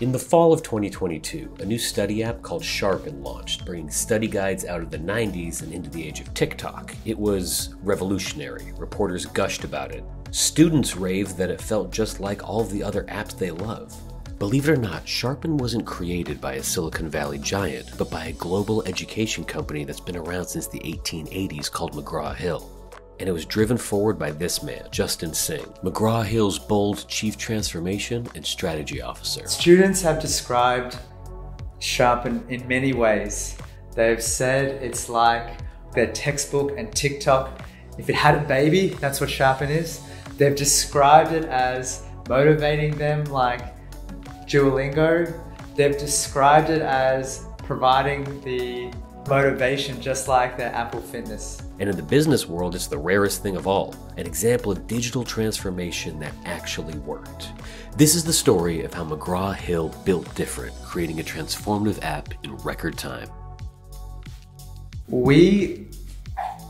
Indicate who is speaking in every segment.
Speaker 1: In the fall of 2022, a new study app called Sharpen launched, bringing study guides out of the 90s and into the age of TikTok. It was revolutionary. Reporters gushed about it. Students raved that it felt just like all of the other apps they love. Believe it or not, Sharpen wasn't created by a Silicon Valley giant, but by a global education company that's been around since the 1880s called McGraw-Hill. And it was driven forward by this man, Justin Singh, McGraw-Hill's bold Chief Transformation and Strategy Officer.
Speaker 2: Students have described Sharpen in many ways. They've said it's like their textbook and TikTok. If it had a baby, that's what Sharpen is. They've described it as motivating them like Duolingo. They've described it as providing the motivation just like their Apple Fitness.
Speaker 1: And in the business world, it's the rarest thing of all, an example of digital transformation that actually worked. This is the story of how McGraw-Hill built different, creating a transformative app in record time.
Speaker 2: We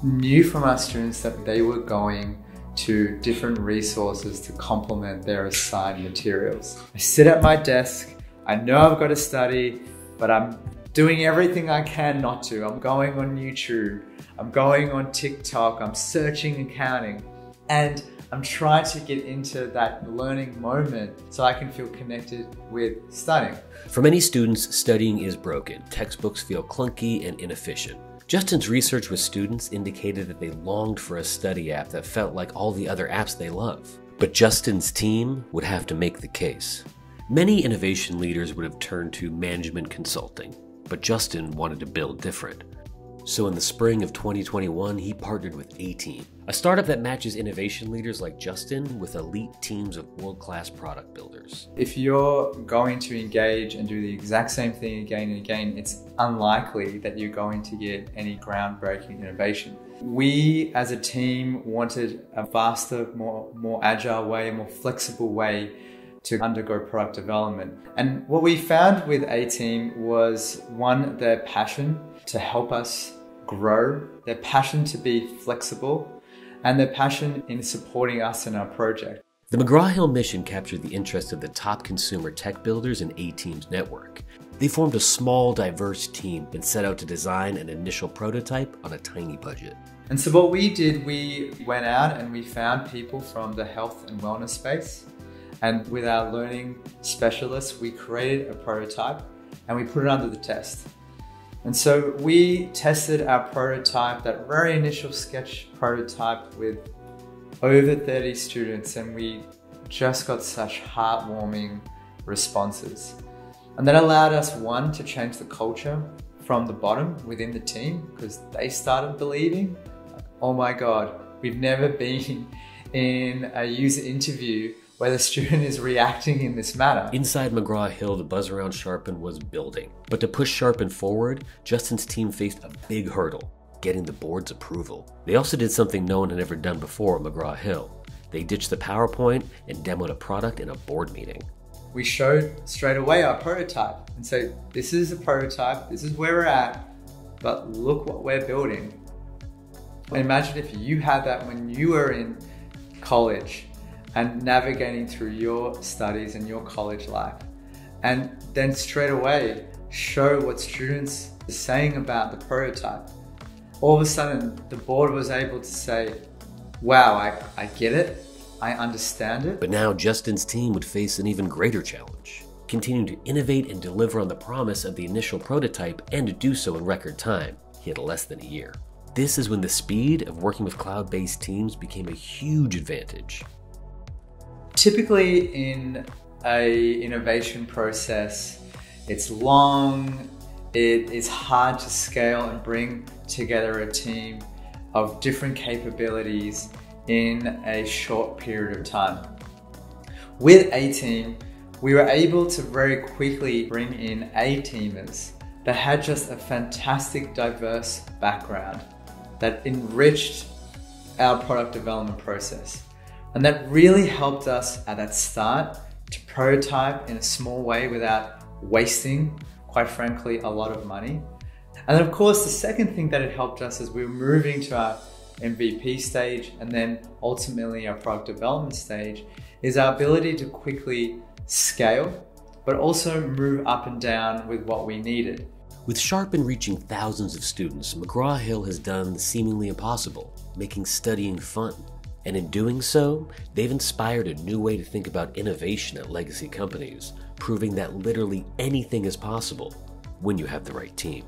Speaker 2: knew from our students that they were going to different resources to complement their assigned materials. I sit at my desk, I know I've got to study, but I'm doing everything I can not to. I'm going on YouTube, I'm going on TikTok, I'm searching accounting, and I'm trying to get into that learning moment so I can feel connected with studying.
Speaker 1: For many students, studying is broken. Textbooks feel clunky and inefficient. Justin's research with students indicated that they longed for a study app that felt like all the other apps they love. But Justin's team would have to make the case. Many innovation leaders would have turned to management consulting, but Justin wanted to build different. So in the spring of 2021, he partnered with A-Team, a startup that matches innovation leaders like Justin with elite teams of world-class product builders.
Speaker 2: If you're going to engage and do the exact same thing again and again, it's unlikely that you're going to get any groundbreaking innovation. We as a team wanted a faster, more agile way, a more flexible way to undergo product development. And what we found with A-Team was, one, their passion to help us grow, their passion to be flexible, and their passion in supporting us in our project.
Speaker 1: The McGraw-Hill mission captured the interest of the top consumer tech builders in A-Team's network. They formed a small, diverse team and set out to design an initial prototype on a tiny budget.
Speaker 2: And so what we did, we went out and we found people from the health and wellness space. And with our learning specialists, we created a prototype and we put it under the test. And so we tested our prototype, that very initial sketch prototype, with over 30 students, and we just got such heartwarming responses. And that allowed us, one, to change the culture from the bottom within the team, because they started believing, oh my God, we've never been in a user interview where the student is reacting in this manner.
Speaker 1: Inside McGraw-Hill, the buzz around Sharpen was building. But to push Sharpen forward, Justin's team faced a big hurdle, getting the board's approval. They also did something no one had ever done before at McGraw-Hill. They ditched the PowerPoint and demoed a product in a board meeting.
Speaker 2: We showed straight away our prototype and said, this is a prototype, this is where we're at, but look what we're building. Imagine if you had that when you were in college and navigating through your studies and your college life, and then straight away show what students are saying about the prototype. All of a sudden, the board was able to say, wow, I get it, I understand it.
Speaker 1: But now Justin's team would face an even greater challenge, continuing to innovate and deliver on the promise of the initial prototype, and to do so in record time. He had less than a year. This is when the speed of working with cloud-based teams became a huge advantage.
Speaker 2: Typically in an innovation process, it's long, it is hard to scale and bring together a team of different capabilities in a short period of time. With A-Team, we were able to very quickly bring in A-Teamers that had just a fantastic, diverse background that enriched our product development process. And that really helped us at that start to prototype in a small way without wasting, quite frankly, a lot of money. And then of course, the second thing that it helped us as we were moving to our MVP stage and then ultimately our product development stage is our ability to quickly scale but also move up and down with what we needed.
Speaker 1: With Sharpen reaching thousands of students, McGraw-Hill has done the seemingly impossible, making studying fun. And in doing so, they've inspired a new way to think about innovation at legacy companies, proving that literally anything is possible when you have the right team.